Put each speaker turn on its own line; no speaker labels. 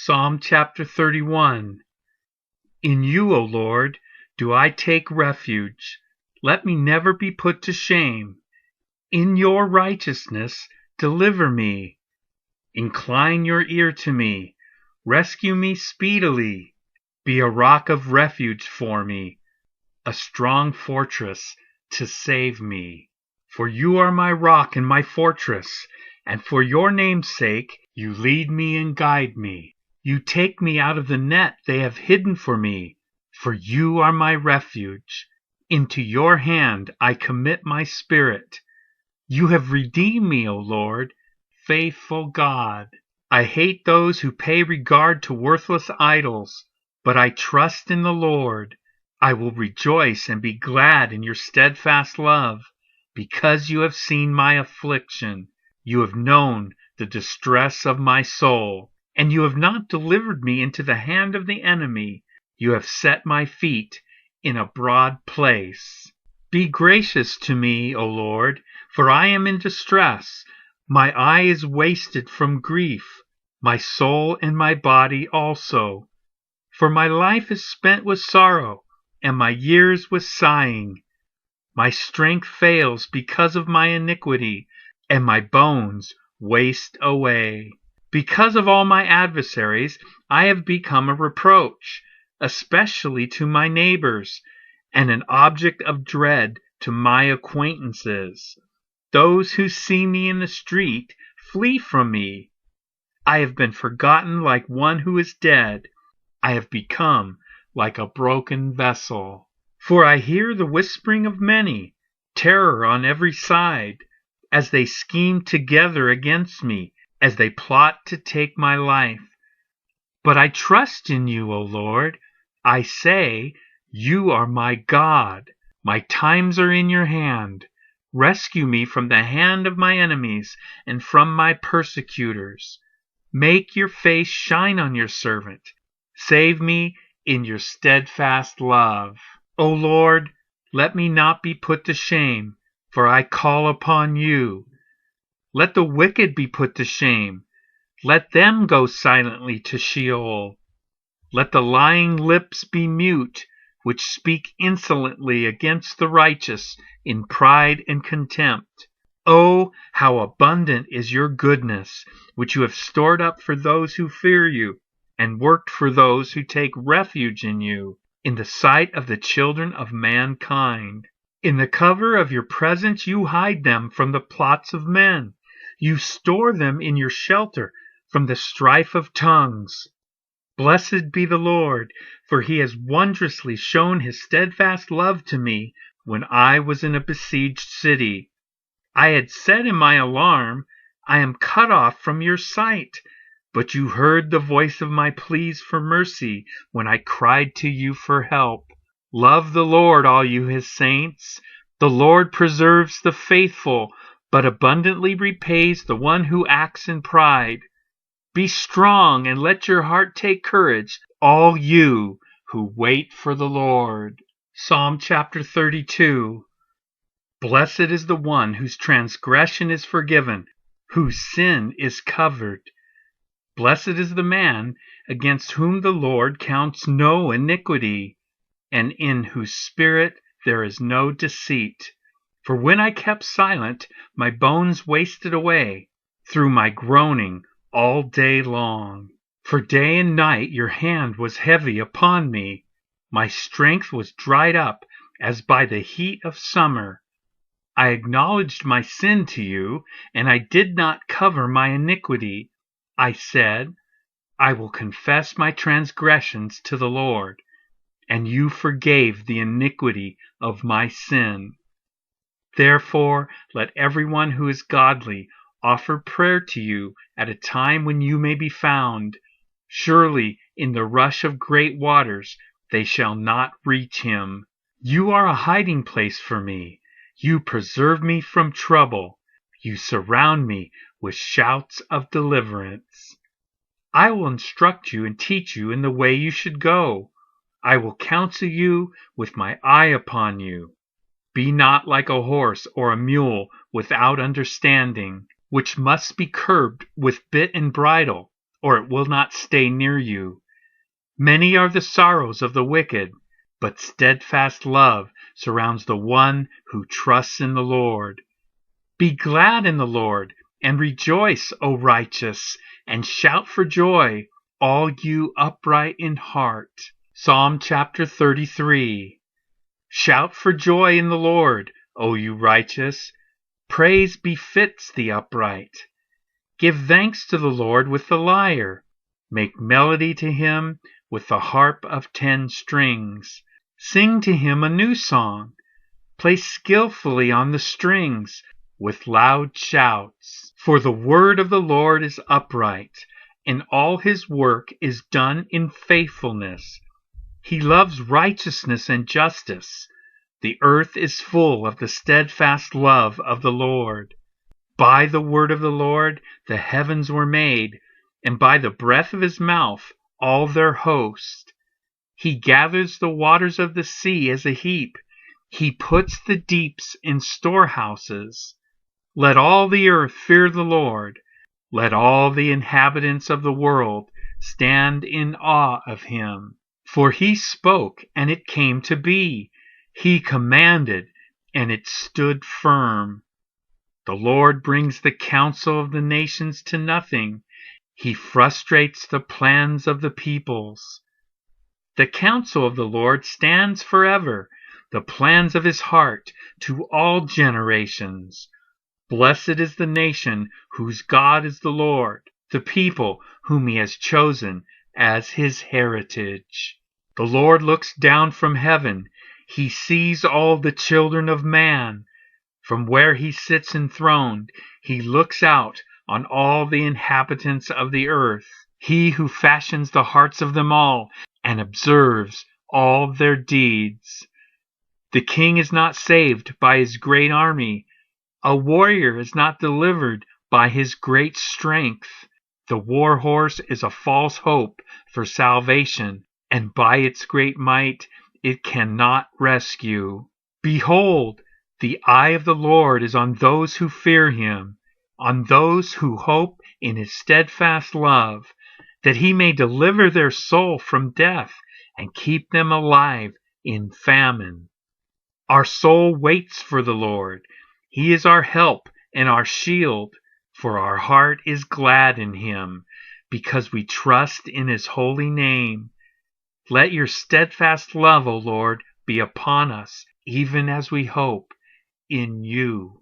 Psalm chapter 31. In you, O Lord, do I take refuge. Let me never be put to shame. In your righteousness deliver me. Incline your ear to me. Rescue me speedily. Be a rock of refuge for me, a strong fortress to save me. For you are my rock and my fortress, and for your name's sake you lead me and guide me. You take me out of the net they have hidden for me, for you are my refuge. Into your hand I commit my spirit. You have redeemed me, O Lord, faithful God. I hate those who pay regard to worthless idols, but I trust in the Lord. I will rejoice and be glad in your steadfast love, because you have seen my affliction. You have known the distress of my soul, and you have not delivered me into the hand of the enemy. You have set my feet in a broad place. Be gracious to me, O Lord, for I am in distress. My eye is wasted from grief, my soul and my body also. For my life is spent with sorrow, and my years with sighing. My strength fails because of my iniquity, and my bones waste away. Because of all my adversaries, I have become a reproach, especially to my neighbors, and an object of dread to my acquaintances. Those who see me in the street flee from me. I have been forgotten like one who is dead. I have become like a broken vessel. For I hear the whispering of many, terror on every side, as they scheme together against me, as they plot to take my life. But I trust in you, O Lord. I say, you are my God. My times are in your hand. Rescue me from the hand of my enemies and from my persecutors. Make your face shine on your servant. Save me in your steadfast love. O Lord, let me not be put to shame, for I call upon you. Let the wicked be put to shame. Let them go silently to Sheol. Let the lying lips be mute, which speak insolently against the righteous in pride and contempt. Oh, how abundant is your goodness, which you have stored up for those who fear you, and worked for those who take refuge in you, in the sight of the children of mankind. In the cover of your presence you hide them from the plots of men. You store them in your shelter from the strife of tongues. Blessed be the Lord, for he has wondrously shown his steadfast love to me when I was in a besieged city. I had said in my alarm, I am cut off from your sight. But you heard the voice of my pleas for mercy when I cried to you for help. Love the Lord, all you his saints. The Lord preserves the faithful, but abundantly repays the one who acts in pride. Be strong and let your heart take courage, all you who wait for the Lord. Psalm chapter 32. Blessed is the one whose transgression is forgiven, whose sin is covered. Blessed is the man against whom the Lord counts no iniquity, and in whose spirit there is no deceit. For when I kept silent, my bones wasted away through my groaning all day long. For day and night your hand was heavy upon me. My strength was dried up as by the heat of summer. I acknowledged my sin to you, and I did not cover my iniquity. I said, I will confess my transgressions to the Lord, and you forgave the iniquity of my sin. Therefore, let everyone who is godly offer prayer to you at a time when you may be found. Surely in the rush of great waters they shall not reach him. You are a hiding place for me. You preserve me from trouble. You surround me with shouts of deliverance. I will instruct you and teach you in the way you should go. I will counsel you with my eye upon you. Be not like a horse or a mule without understanding, which must be curbed with bit and bridle, or it will not stay near you. Many are the sorrows of the wicked, but steadfast love surrounds the one who trusts in the Lord. Be glad in the Lord, and rejoice, O righteous, and shout for joy, all you upright in heart. Psalm chapter 33. Shout for joy in the Lord, O you righteous. Praise befits the upright. Give thanks to the Lord with the lyre. Make melody to him with the harp of 10 strings. Sing to him a new song. Play skillfully on the strings with loud shouts. For the word of the Lord is upright, and all his work is done in faithfulness. He loves righteousness and justice. The earth is full of the steadfast love of the Lord. By the word of the Lord the heavens were made, and by the breath of his mouth all their host. He gathers the waters of the sea as a heap. He puts the deeps in storehouses. Let all the earth fear the Lord. Let all the inhabitants of the world stand in awe of him. For he spoke, and it came to be. He commanded, and it stood firm. The Lord brings the counsel of the nations to nothing. He frustrates the plans of the peoples. The counsel of the Lord stands forever, the plans of his heart to all generations. Blessed is the nation whose God is the Lord, the people whom he has chosen as his heritage. The Lord looks down from heaven. He sees all the children of man. From where he sits enthroned, he looks out on all the inhabitants of the earth. He who fashions the hearts of them all and observes all their deeds. The king is not saved by his great army. A warrior is not delivered by his great strength. The war horse is a false hope for salvation, and by its great might it cannot rescue. Behold, the eye of the Lord is on those who fear him, on those who hope in his steadfast love, that he may deliver their soul from death and keep them alive in famine. Our soul waits for the Lord. He is our help and our shield, for our heart is glad in him, because we trust in his holy name. Let your steadfast love, O Lord, be upon us, even as we hope in you.